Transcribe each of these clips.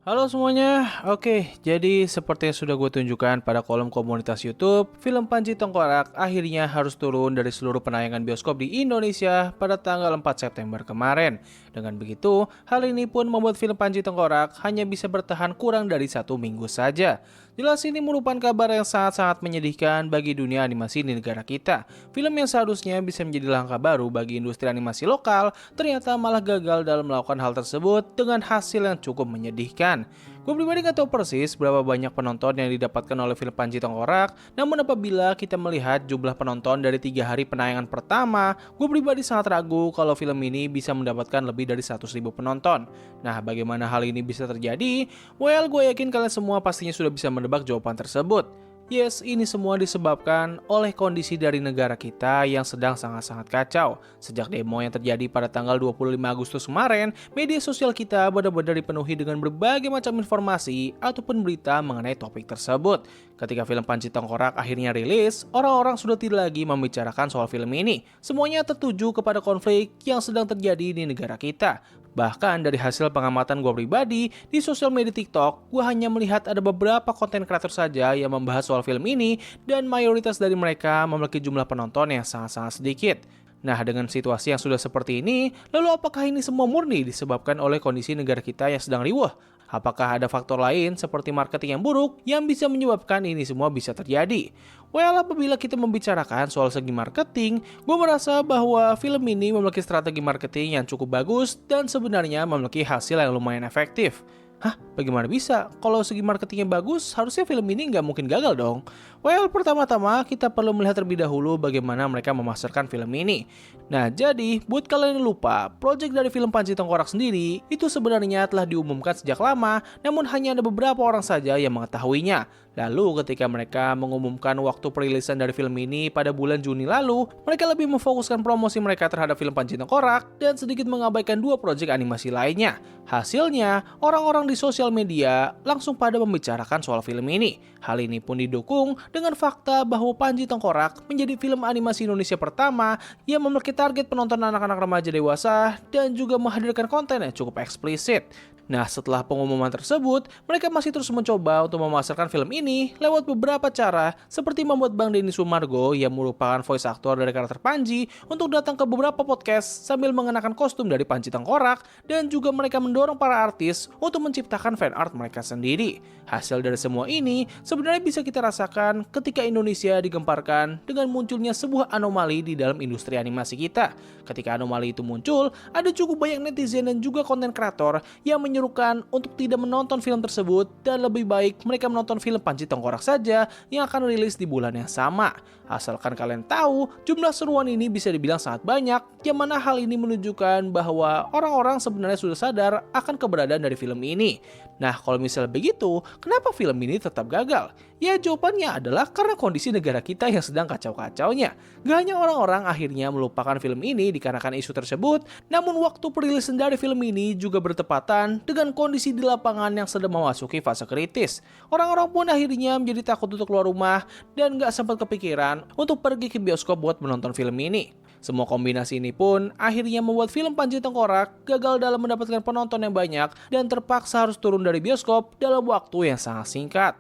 Halo semuanya, oke, jadi seperti yang sudah gue tunjukkan pada kolom komunitas YouTube, film Panji Tengkorak akhirnya harus turun dari seluruh penayangan bioskop di Indonesia pada tanggal 4 September kemarin. Dengan begitu, hal ini pun membuat film Panji Tengkorak hanya bisa bertahan kurang dari 1 minggu saja. Jelas ini merupakan kabar yang sangat-sangat menyedihkan bagi dunia animasi di negara kita. Film yang seharusnya bisa menjadi langkah baru bagi industri animasi lokal, ternyata malah gagal dalam melakukan hal tersebut dengan hasil yang cukup menyedihkan. Gue pribadi gak tahu persis berapa banyak penonton yang didapatkan oleh film Panji Tengkorak, namun apabila kita melihat jumlah penonton dari 3 hari penayangan pertama, gue pribadi sangat ragu kalau film ini bisa mendapatkan lebih dari 100.000 penonton. Nah, bagaimana hal ini bisa terjadi? Well, gue yakin kalian semua pastinya sudah bisa menebak jawaban tersebut. Yes, ini semua disebabkan oleh kondisi dari negara kita yang sedang sangat-sangat kacau. Sejak demo yang terjadi pada tanggal 25 Agustus kemarin, media sosial kita benar-benar dipenuhi dengan berbagai macam informasi ataupun berita mengenai topik tersebut. Ketika film Panji Tengkorak akhirnya rilis, orang-orang sudah tidak lagi membicarakan soal film ini. Semuanya tertuju kepada konflik yang sedang terjadi di negara kita. Bahkan dari hasil pengamatan gue pribadi, di sosial media TikTok, gue hanya melihat ada beberapa konten kreator saja yang membahas soal film ini dan mayoritas dari mereka memiliki jumlah penonton yang sangat-sangat sedikit. Nah, dengan situasi yang sudah seperti ini, lalu apakah ini semua murni disebabkan oleh kondisi negara kita yang sedang riuh? Apakah ada faktor lain seperti marketing yang buruk yang bisa menyebabkan ini semua bisa terjadi? Well, apabila kita membicarakan soal segi marketing, gue merasa bahwa film ini memiliki strategi marketing yang cukup bagus dan sebenarnya memiliki hasil yang lumayan efektif. Hah? Bagaimana bisa? Kalau segi marketingnya bagus, harusnya film ini nggak mungkin gagal dong. Well, pertama-tama kita perlu melihat terlebih dahulu bagaimana mereka memasarkan film ini. Nah, jadi, buat kalian yang lupa, proyek dari film Panji Tengkorak sendiri itu sebenarnya telah diumumkan sejak lama, namun hanya ada beberapa orang saja yang mengetahuinya. Lalu ketika mereka mengumumkan waktu perilisan dari film ini pada bulan Juni lalu, mereka lebih memfokuskan promosi mereka terhadap film Panji Tengkorak dan sedikit mengabaikan 2 proyek animasi lainnya. Hasilnya, orang-orang di sosial media langsung pada membicarakan soal film ini. Hal ini pun didukung dengan fakta bahwa Panji Tengkorak menjadi film animasi Indonesia pertama yang memiliki target penonton anak-anak remaja dewasa dan juga menghadirkan konten yang cukup eksplisit. Nah, setelah pengumuman tersebut, mereka masih terus mencoba untuk memasarkan film ini lewat beberapa cara, seperti membuat Bang Denny Sumargo yang merupakan voice actor dari karakter Panji untuk datang ke beberapa podcast sambil mengenakan kostum dari Panji Tengkorak, dan juga mereka mendorong para artis untuk menciptakan fan art mereka sendiri. Hasil dari semua ini sebenarnya bisa kita rasakan ketika Indonesia digemparkan dengan munculnya sebuah anomali di dalam industri animasi kita. Ketika anomali itu muncul, ada cukup banyak netizen dan juga konten kreator yang menyerukan untuk tidak menonton film tersebut dan lebih baik mereka menonton film Panji Tengkorak saja yang akan rilis di bulan yang sama. Asalkan kalian tahu, jumlah seruan ini bisa dibilang sangat banyak, yang mana hal ini menunjukkan bahwa orang-orang sebenarnya sudah sadar akan keberadaan dari film ini. Nah, kalau misalnya begitu, kenapa film ini tetap gagal? Ya, jawabannya adalah karena kondisi negara kita yang sedang kacau-kacaunya. Gak hanya orang-orang akhirnya melupakan film ini dikarenakan isu tersebut, namun waktu perilisan dari film ini juga bertepatan dengan kondisi di lapangan yang sedang memasuki fase kritis. Orang-orang pun akhirnya menjadi takut untuk keluar rumah dan gak sempat kepikiran untuk pergi ke bioskop buat menonton film ini. Semua kombinasi ini pun akhirnya membuat film Panji Tengkorak gagal dalam mendapatkan penonton yang banyak dan terpaksa harus turun dari bioskop dalam waktu yang sangat singkat.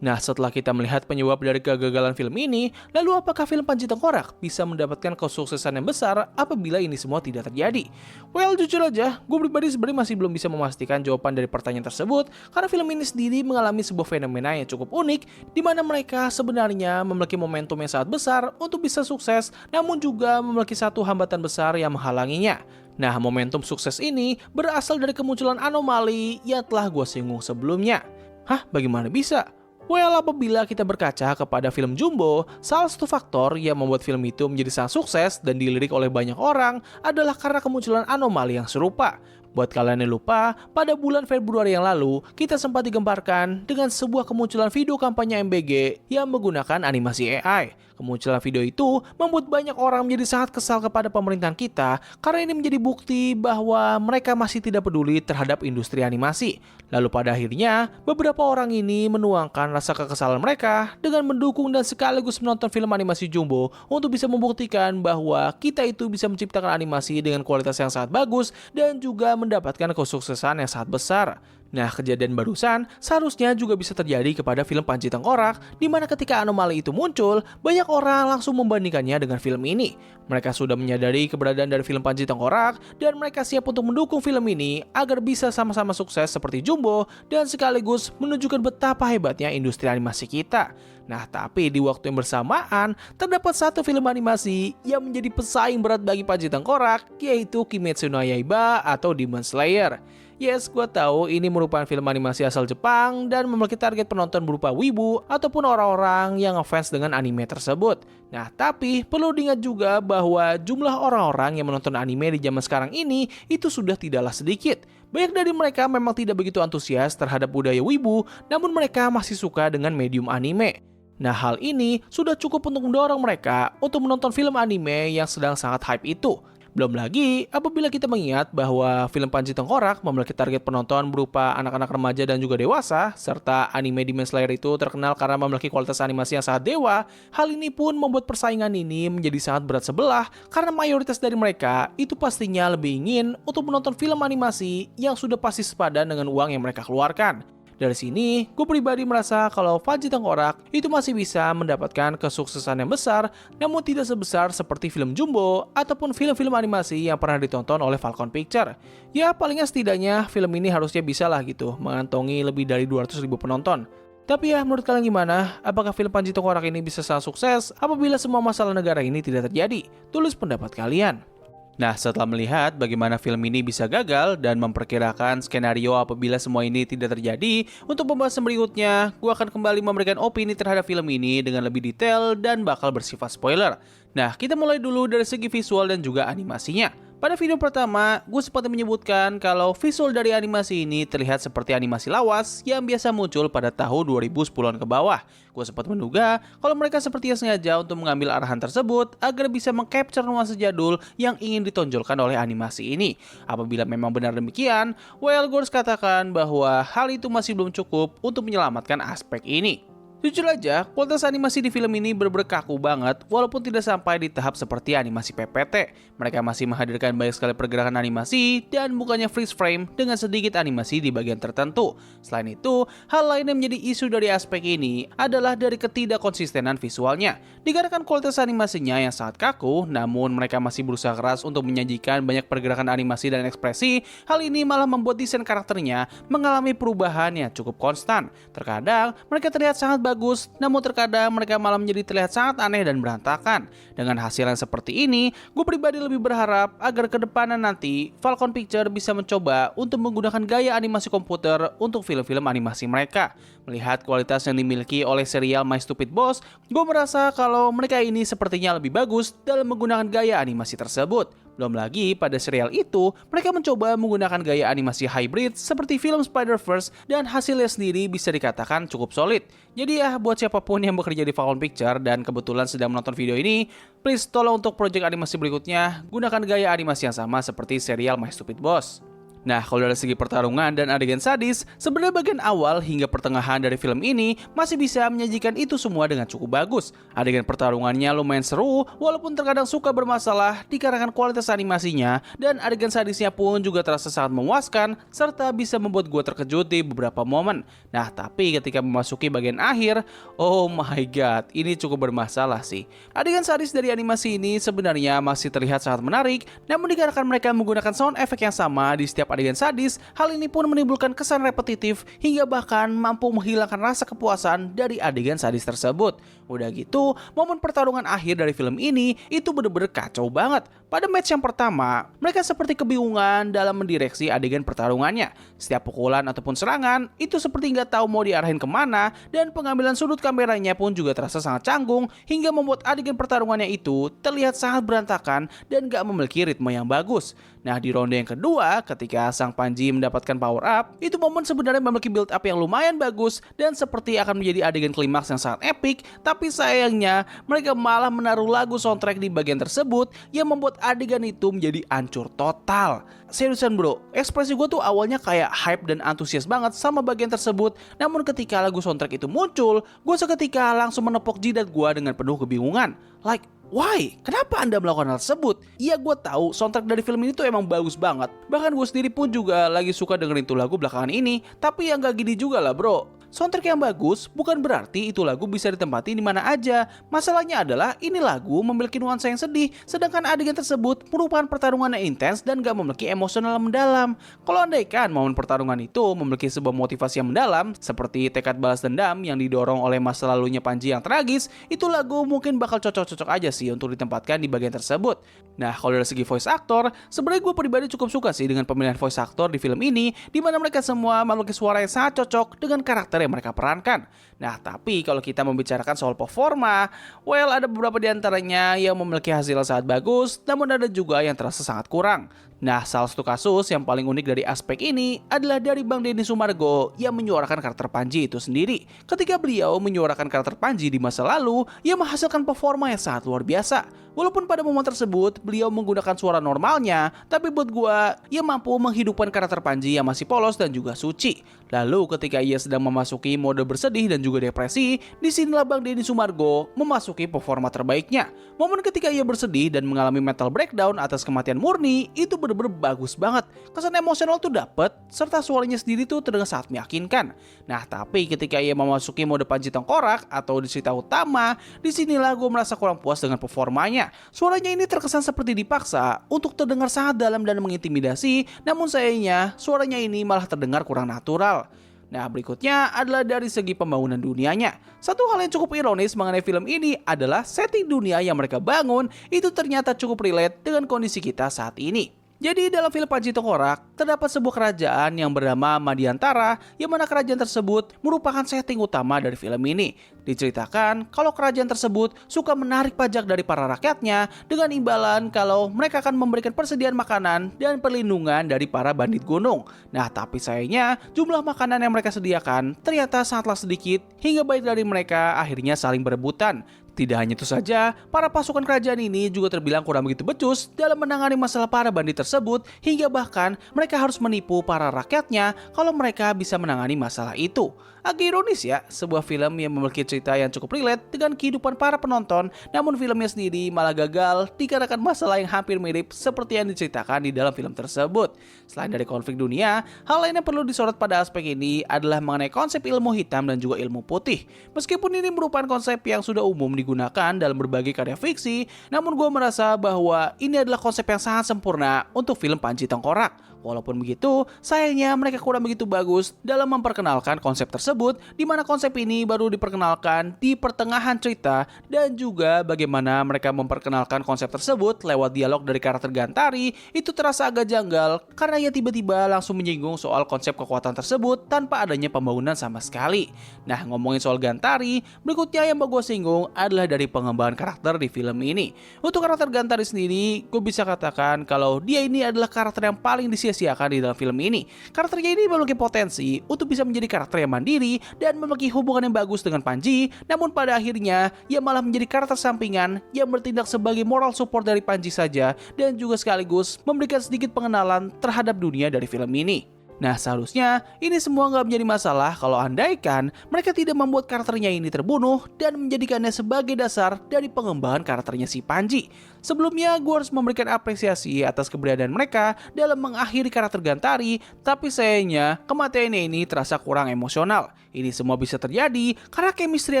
Nah, setelah kita melihat penyebab dari kegagalan film ini, lalu apakah film Panji Tengkorak bisa mendapatkan kesuksesan yang besar apabila ini semua tidak terjadi? Well, jujur aja, gue pribadi sebenarnya masih belum bisa memastikan jawaban dari pertanyaan tersebut, karena film ini sendiri mengalami sebuah fenomena yang cukup unik, di mana mereka sebenarnya memiliki momentum yang sangat besar untuk bisa sukses, namun juga memiliki satu hambatan besar yang menghalanginya. Nah, momentum sukses ini berasal dari kemunculan anomali yang telah gue singgung sebelumnya. Hah, bagaimana bisa? Well, apabila kita berkaca kepada film Jumbo, salah satu faktor yang membuat film itu menjadi sangat sukses dan dilirik oleh banyak orang adalah karena kemunculan anomali yang serupa. Buat kalian yang lupa, pada bulan Februari yang lalu, kita sempat digemparkan dengan sebuah kemunculan video kampanye MBG yang menggunakan animasi AI. Kemunculan video itu membuat banyak orang menjadi sangat kesal kepada pemerintahan kita karena ini menjadi bukti bahwa mereka masih tidak peduli terhadap industri animasi. Lalu pada akhirnya, beberapa orang ini menuangkan rasa kekesalan mereka dengan mendukung dan sekaligus menonton film animasi Jumbo untuk bisa membuktikan bahwa kita itu bisa menciptakan animasi dengan kualitas yang sangat bagus dan juga mendapatkan kesuksesan yang sangat besar. Nah, kejadian barusan seharusnya juga bisa terjadi kepada film Panji Tengkorak, di mana ketika anomali itu muncul, banyak orang langsung membandingkannya dengan film ini. Mereka sudah menyadari keberadaan dari film Panji Tengkorak, dan mereka siap untuk mendukung film ini agar bisa sama-sama sukses seperti Jumbo, dan sekaligus menunjukkan betapa hebatnya industri animasi kita. Nah, tapi di waktu yang bersamaan, terdapat satu film animasi yang menjadi pesaing berat bagi Panji Tengkorak, yaitu Kimetsu no Yaiba atau Demon Slayer. Yes, gue tahu ini merupakan film animasi asal Jepang dan memiliki target penonton berupa wibu ataupun orang-orang yang ngefans dengan anime tersebut. Nah, tapi perlu diingat juga bahwa jumlah orang-orang yang menonton anime di zaman sekarang ini itu sudah tidaklah sedikit. Banyak dari mereka memang tidak begitu antusias terhadap budaya wibu, namun mereka masih suka dengan medium anime. Nah, hal ini sudah cukup untuk mendorong mereka untuk menonton film anime yang sedang sangat hype itu. Belum lagi, apabila kita mengingat bahwa film Panji Tengkorak memiliki target penonton berupa anak-anak remaja dan juga dewasa, serta anime Demon Slayer itu terkenal karena memiliki kualitas animasi yang sangat dewa, hal ini pun membuat persaingan ini menjadi sangat berat sebelah karena mayoritas dari mereka itu pastinya lebih ingin untuk menonton film animasi yang sudah pasti sepadan dengan uang yang mereka keluarkan. Dari sini, gue pribadi merasa kalau Panji Tengkorak itu masih bisa mendapatkan kesuksesan yang besar, namun tidak sebesar seperti film Jumbo ataupun film-film animasi yang pernah ditonton oleh Falcon Pictures. Ya, palingnya setidaknya film ini harusnya bisa lah gitu, mengantongi lebih dari 200.000 penonton. Tapi ya, menurut kalian gimana? Apakah film Panji Tengkorak ini bisa sangat sukses apabila semua masalah negara ini tidak terjadi? Tulis pendapat kalian. Nah, setelah melihat bagaimana film ini bisa gagal dan memperkirakan skenario apabila semua ini tidak terjadi, untuk pembahasan berikutnya, gue akan kembali memberikan opini terhadap film ini dengan lebih detail dan bakal bersifat spoiler. Nah, kita mulai dulu dari segi visual dan juga animasinya. Pada video pertama, gue sempat menyebutkan kalau visual dari animasi ini terlihat seperti animasi lawas yang biasa muncul pada tahun 2010-an ke bawah. Gue sempat menduga kalau mereka sepertinya sengaja untuk mengambil arahan tersebut agar bisa mengcapture nuansa jadul yang ingin ditonjolkan oleh animasi ini. Apabila memang benar demikian, well, gue harus katakan bahwa hal itu masih belum cukup untuk menyelamatkan aspek ini. Jujur aja, kualitas animasi di film ini bener-bener kaku banget walaupun tidak sampai di tahap seperti animasi PPT. Mereka masih menghadirkan banyak sekali pergerakan animasi dan bukannya freeze frame dengan sedikit animasi di bagian tertentu. Selain itu, hal lain yang menjadi isu dari aspek ini adalah dari ketidakkonsistenan visualnya. Dikarenakan kualitas animasinya yang sangat kaku, namun mereka masih berusaha keras untuk menyajikan banyak pergerakan animasi dan ekspresi, hal ini malah membuat desain karakternya mengalami perubahan yang cukup konstan. Terkadang, mereka terlihat sangat bagus, namun terkadang mereka malah menjadi terlihat sangat aneh dan berantakan. Dengan hasil yang seperti ini, gue pribadi lebih berharap agar ke depannya nanti Falcon Pictures bisa mencoba untuk menggunakan gaya animasi komputer untuk film-film animasi mereka. Melihat kualitas yang dimiliki oleh serial My Stupid Boss, gue merasa kalau mereka ini sepertinya lebih bagus dalam menggunakan gaya animasi tersebut. Belum lagi pada serial itu, mereka mencoba menggunakan gaya animasi hybrid seperti film Spider-Verse dan hasilnya sendiri bisa dikatakan cukup solid. Jadi ya, buat siapapun yang bekerja di Falcon Pictures dan kebetulan sedang menonton video ini, please tolong untuk proyek animasi berikutnya, gunakan gaya animasi yang sama seperti serial My Stupid Boss. Nah, kalau dari segi pertarungan dan adegan sadis, sebenarnya bagian awal hingga pertengahan dari film ini masih bisa menyajikan itu semua dengan cukup bagus. Adegan pertarungannya lumayan seru, walaupun terkadang suka bermasalah dikarenakan kualitas animasinya, dan adegan sadisnya pun juga terasa sangat memuaskan, serta bisa membuat gue terkejut di beberapa momen. Nah, tapi ketika memasuki bagian akhir, oh my god, ini cukup bermasalah sih. Adegan sadis dari animasi ini sebenarnya masih terlihat sangat menarik, namun dikarenakan mereka menggunakan sound effect yang sama di setiap adegan sadis, hal ini pun menimbulkan kesan repetitif hingga bahkan mampu menghilangkan rasa kepuasan dari adegan sadis tersebut. Udah gitu, momen pertarungan akhir dari film ini itu bener-bener kacau banget. Pada match yang pertama, mereka seperti kebingungan dalam mendireksi adegan pertarungannya. Setiap pukulan ataupun serangan itu seperti nggak tahu mau diarahin kemana, dan pengambilan sudut kameranya pun juga terasa sangat canggung hingga membuat adegan pertarungannya itu terlihat sangat berantakan dan nggak memiliki ritme yang bagus. Nah, di ronde yang kedua, ketika sang Panji mendapatkan power up, itu momen sebenarnya memiliki build up yang lumayan bagus dan seperti akan menjadi adegan klimaks yang sangat epic, tapi sayangnya mereka malah menaruh lagu soundtrack di bagian tersebut yang membuat adegan itu menjadi hancur total. Seriusan bro, ekspresi gue tuh awalnya kayak hype dan antusias banget sama bagian tersebut, namun ketika lagu soundtrack itu muncul, gue seketika langsung menepok jidat gue dengan penuh kebingungan. Like, Why? Kenapa Anda melakukan hal tersebut? Iya, gue tahu soundtrack dari film ini tuh emang bagus banget. Bahkan gue sendiri pun juga lagi suka dengerin tuh lagu belakangan ini. Tapi yang gak gini juga lah bro. Soundtrack yang bagus bukan berarti itu lagu bisa ditempati di mana aja. Masalahnya adalah ini lagu memiliki nuansa yang sedih, sedangkan adegan tersebut merupakan pertarungan yang intens dan gak memiliki emosional yang mendalam. Kalau andaikan momen pertarungan itu memiliki sebuah motivasi yang mendalam, seperti tekad balas dendam yang didorong oleh masa lalunya Panji yang tragis, itu lagu mungkin bakal cocok-cocok aja sih untuk ditempatkan di bagian tersebut. Nah, kalau dari segi voice actor, sebenarnya gue pribadi cukup suka sih dengan pemilihan voice actor di film ini, di mana mereka semua memiliki suara yang sangat cocok dengan karakter yang mereka perankan. Nah, tapi kalau kita membicarakan soal performa, well, ada beberapa di antaranya yang memiliki hasil yang sangat bagus, namun ada juga yang terasa sangat kurang. Nah, salah satu kasus yang paling unik dari aspek ini adalah dari Bang Denny Sumargo yang menyuarakan karakter Panji itu sendiri. Ketika beliau menyuarakan karakter Panji di masa lalu, ia menghasilkan performa yang sangat luar biasa. Walaupun pada momen tersebut beliau menggunakan suara normalnya, tapi buat gua, ia mampu menghidupkan karakter Panji yang masih polos dan juga suci. Lalu ketika ia sedang memasuki mode bersedih dan juga depresi, disinilah Bang Denny Sumargo memasuki performa terbaiknya. Momen ketika ia bersedih dan mengalami mental breakdown atas kematian Murni, itu bener-bener bagus banget. Kesan emosional tuh dapet, serta suaranya sendiri tuh terdengar sangat meyakinkan. Nah, tapi ketika ia memasuki mode Panji Tengkorak atau di cerita utama, disinilah gue merasa kurang puas dengan performanya. Suaranya ini terkesan seperti dipaksa untuk terdengar sangat dalam dan mengintimidasi, namun sayangnya suaranya ini malah terdengar kurang natural. Nah, berikutnya adalah dari segi pembangunan dunianya. Satu hal yang cukup ironis mengenai film ini adalah setting dunia yang mereka bangun itu ternyata cukup relate dengan kondisi kita saat ini. Jadi dalam film Panji Tengkorak, terdapat sebuah kerajaan yang bernama Madiantara, yang mana kerajaan tersebut merupakan setting utama dari film ini. Diceritakan kalau kerajaan tersebut suka menarik pajak dari para rakyatnya dengan imbalan kalau mereka akan memberikan persediaan makanan dan perlindungan dari para bandit gunung. Nah, tapi sayangnya jumlah makanan yang mereka sediakan ternyata sangatlah sedikit hingga baik dari mereka akhirnya saling berebutan. Tidak hanya itu saja, para pasukan kerajaan ini juga terbilang kurang begitu becus dalam menangani masalah para bandit tersebut hingga bahkan mereka harus menipu para rakyatnya kalau mereka bisa menangani masalah itu. Agak ironis ya, sebuah film yang memiliki cerita yang cukup relate dengan kehidupan para penonton, namun filmnya sendiri malah gagal dikarenakan masalah yang hampir mirip seperti yang diceritakan di dalam film tersebut. Selain dari konflik dunia, hal lain yang perlu disorot pada aspek ini adalah mengenai konsep ilmu hitam dan juga ilmu putih. Meskipun ini merupakan konsep yang sudah umum digunakan dalam berbagai karya fiksi, namun gue merasa bahwa ini adalah konsep yang sangat sempurna untuk film Panji Tengkorak. Walaupun begitu, sayangnya mereka kurang begitu bagus dalam memperkenalkan konsep tersebut, di mana konsep ini baru diperkenalkan di pertengahan cerita, dan juga bagaimana mereka memperkenalkan konsep tersebut lewat dialog dari karakter Gantari itu terasa agak janggal karena ia tiba-tiba langsung menyinggung soal konsep kekuatan tersebut tanpa adanya pembangunan sama sekali. Nah, ngomongin soal Gantari, berikutnya yang mau gue singgung adalah dari pengembangan karakter di film ini. Untuk karakter Gantari sendiri, gue bisa katakan kalau dia ini adalah karakter yang paling disia-siakan di dalam film ini. Karakternya ini memiliki potensi untuk bisa menjadi karakter yang mandiri dan memiliki hubungan yang bagus dengan Panji, namun pada akhirnya ia malah menjadi karakter sampingan yang bertindak sebagai moral support dari Panji saja dan juga sekaligus memberikan sedikit pengenalan terhadap dunia dari film ini. Nah, seharusnya ini semua nggak menjadi masalah kalau andaikan mereka tidak membuat karakternya ini terbunuh dan menjadikannya sebagai dasar dari pengembangan karakternya si Panji. Sebelumnya, gue harus memberikan apresiasi atas keberadaan mereka dalam mengakhiri karakter Gantari, tapi sayangnya kematiannya ini terasa kurang emosional. Ini semua bisa terjadi karena chemistry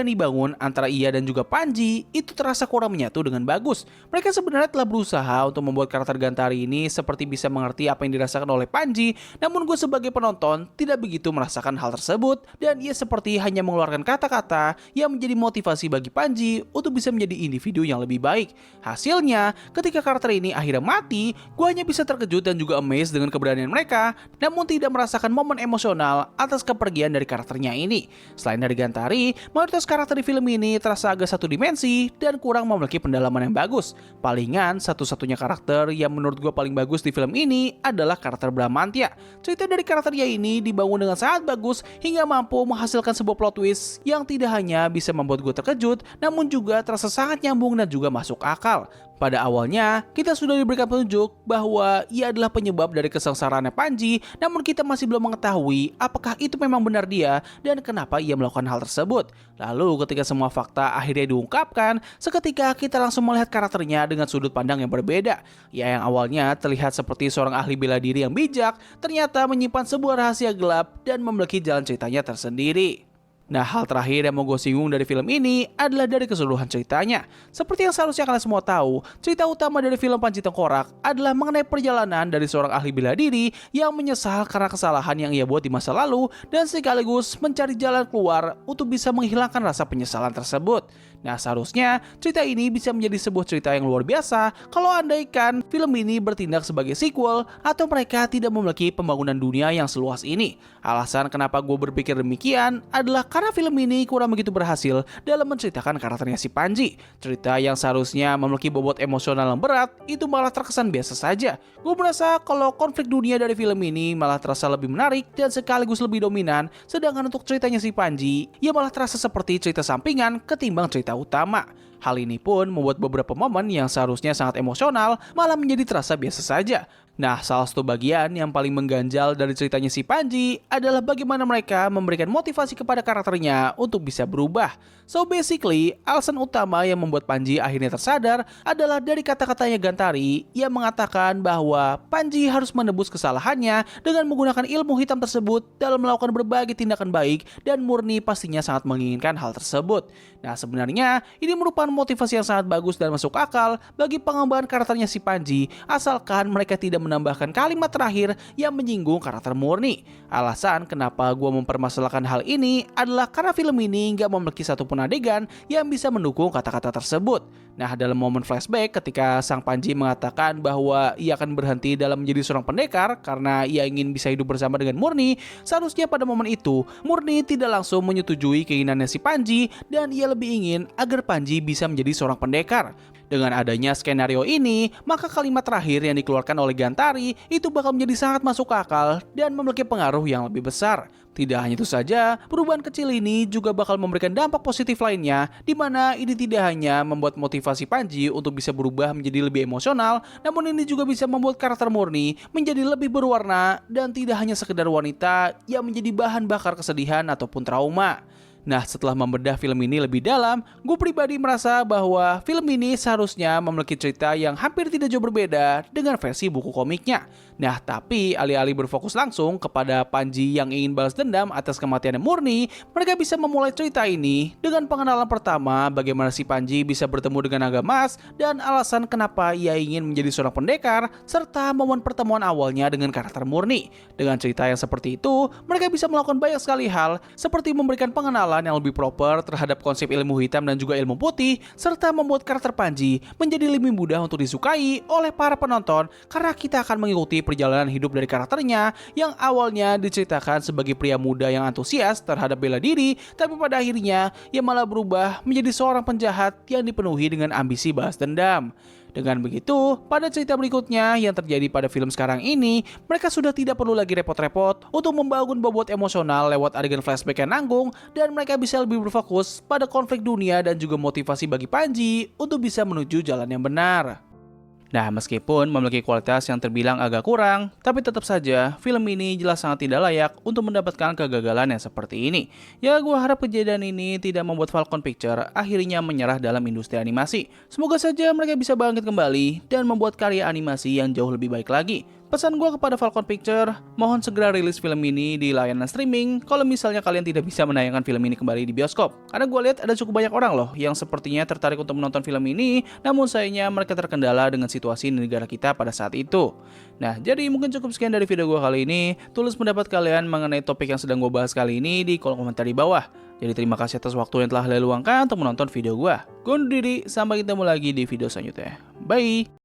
yang dibangun antara ia dan juga Panji itu terasa kurang menyatu dengan bagus. Mereka sebenarnya telah berusaha untuk membuat karakter Gantari ini seperti bisa mengerti apa yang dirasakan oleh Panji, namun gue sebagai penonton tidak begitu merasakan hal tersebut dan ia seperti hanya mengeluarkan kata-kata yang menjadi motivasi bagi Panji untuk bisa menjadi individu yang lebih baik. Hasilnya, ketika karakter ini akhirnya mati, gue hanya bisa terkejut dan juga amazed dengan keberanian mereka, namun tidak merasakan momen emosional atas kepergian dari karakternya ini. Selain dari Gantari, mayoritas karakter di film ini terasa agak satu dimensi dan kurang memiliki pendalaman yang bagus. Palingan satu-satunya karakter yang menurut gue paling bagus di film ini adalah karakter Bramantya. Cerita dari karakternya ini dibangun dengan sangat bagus hingga mampu menghasilkan sebuah plot twist yang tidak hanya bisa membuat gue terkejut, namun juga terasa sangat nyambung dan juga masuk akal. Pada awalnya, kita sudah diberikan petunjuk bahwa ia adalah penyebab dari kesengsaraannya Panji, namun kita masih belum mengetahui apakah itu memang benar dia dan kenapa ia melakukan hal tersebut. Lalu ketika semua fakta akhirnya diungkapkan, seketika kita langsung melihat karakternya dengan sudut pandang yang berbeda. Ia yang awalnya terlihat seperti seorang ahli bela diri yang bijak, ternyata menyimpan sebuah rahasia gelap dan memiliki jalan ceritanya tersendiri. Nah, hal terakhir yang mau gue singgung dari film ini adalah dari keseluruhan ceritanya. Seperti yang seharusnya kalian semua tahu, cerita utama dari film Panji Tengkorak adalah mengenai perjalanan dari seorang ahli bela diri yang menyesal karena kesalahan yang ia buat di masa lalu dan sekaligus mencari jalan keluar untuk bisa menghilangkan rasa penyesalan tersebut. Nah, seharusnya cerita ini bisa menjadi sebuah cerita yang luar biasa kalau andaikan film ini bertindak sebagai sequel atau mereka tidak memiliki pembangunan dunia yang seluas ini. Alasan kenapa gue berpikir demikian adalah karena film ini kurang begitu berhasil dalam menceritakan karakternya si Panji. Cerita yang seharusnya memiliki bobot emosional yang berat itu malah terkesan biasa saja. Gue merasa kalau konflik dunia dari film ini malah terasa lebih menarik dan sekaligus lebih dominan, sedangkan untuk ceritanya si Panji, ia malah terasa seperti cerita sampingan ketimbang cerita utama. Hal ini pun membuat beberapa momen yang seharusnya sangat emosional malah menjadi terasa biasa saja. Nah, salah satu bagian yang paling mengganjal dari ceritanya si Panji adalah bagaimana mereka memberikan motivasi kepada karakternya untuk bisa berubah. So basically, alasan utama yang membuat Panji akhirnya tersadar adalah dari kata-katanya Gantari yang mengatakan bahwa Panji harus menebus kesalahannya dengan menggunakan ilmu hitam tersebut dalam melakukan berbagai tindakan baik dan Murni pastinya sangat menginginkan hal tersebut. Nah, sebenarnya ini merupakan motivasi yang sangat bagus dan masuk akal bagi pengembangan karakternya si Panji, asalkan mereka tidak menambahkan kalimat terakhir yang menyinggung karakter Murni. Alasan kenapa gue mempermasalahkan hal ini adalah karena film ini nggak memiliki satupun adegan yang bisa mendukung kata-kata tersebut. Nah, dalam momen flashback ketika sang Panji mengatakan bahwa ia akan berhenti dalam menjadi seorang pendekar karena ia ingin bisa hidup bersama dengan Murni, seharusnya pada momen itu Murni tidak langsung menyetujui keinginannya si Panji dan ia lebih ingin agar Panji bisa menjadi seorang pendekar. Dengan adanya skenario ini, maka kalimat terakhir yang dikeluarkan oleh Gantari itu bakal menjadi sangat masuk akal dan memiliki pengaruh yang lebih besar. Tidak hanya itu saja, perubahan kecil ini juga bakal memberikan dampak positif lainnya, di mana ini tidak hanya membuat motivasi Panji untuk bisa berubah menjadi lebih emosional, namun ini juga bisa membuat karakter Murni menjadi lebih berwarna dan tidak hanya sekedar wanita yang menjadi bahan bakar kesedihan ataupun trauma. Nah, setelah membedah film ini lebih dalam, gue pribadi merasa bahwa film ini seharusnya memiliki cerita yang hampir tidak jauh berbeda dengan versi buku komiknya. Nah, tapi alih-alih berfokus langsung kepada Panji yang ingin balas dendam atas kematiannya Murni, mereka bisa memulai cerita ini dengan pengenalan pertama bagaimana si Panji bisa bertemu dengan Naga Mas dan alasan kenapa ia ingin menjadi seorang pendekar, serta momen pertemuan awalnya dengan karakter Murni. Dengan cerita yang seperti itu, mereka bisa melakukan banyak sekali hal, seperti memberikan pengenalan yang lebih proper terhadap konsep ilmu hitam dan juga ilmu putih, serta membuat karakter Panji menjadi lebih mudah untuk disukai oleh para penonton karena kita akan mengikuti perjalanan hidup dari karakternya yang awalnya diceritakan sebagai pria muda yang antusias terhadap bela diri, tapi pada akhirnya ia malah berubah menjadi seorang penjahat yang dipenuhi dengan ambisi balas dendam. Dengan begitu, pada cerita berikutnya yang terjadi pada film sekarang ini, mereka sudah tidak perlu lagi repot-repot untuk membangun bobot emosional lewat adegan flashback yang nanggung, dan mereka bisa lebih berfokus pada konflik dunia dan juga motivasi bagi Panji untuk bisa menuju jalan yang benar. Nah, meskipun memiliki kualitas yang terbilang agak kurang, tapi tetap saja film ini jelas sangat tidak layak untuk mendapatkan kegagalan yang seperti ini. Ya, gue harap kejadian ini tidak membuat Falcon Pictures akhirnya menyerah dalam industri animasi. Semoga saja mereka bisa bangkit kembali dan membuat karya animasi yang jauh lebih baik lagi. Pesan gue kepada Falcon Pictures, mohon segera rilis film ini di layanan streaming kalau misalnya kalian tidak bisa menayangkan film ini kembali di bioskop. Karena gue lihat ada cukup banyak orang loh yang sepertinya tertarik untuk menonton film ini, namun sayangnya mereka terkendala dengan situasi di negara kita pada saat itu. Nah, jadi mungkin cukup sekian dari video gue kali ini. Tulis pendapat kalian mengenai topik yang sedang gue bahas kali ini di kolom komentar di bawah. Jadi terima kasih atas waktu yang telah kalian luangkan untuk menonton video gue. Gue undur diri, sampai ketemu lagi di video selanjutnya. Bye!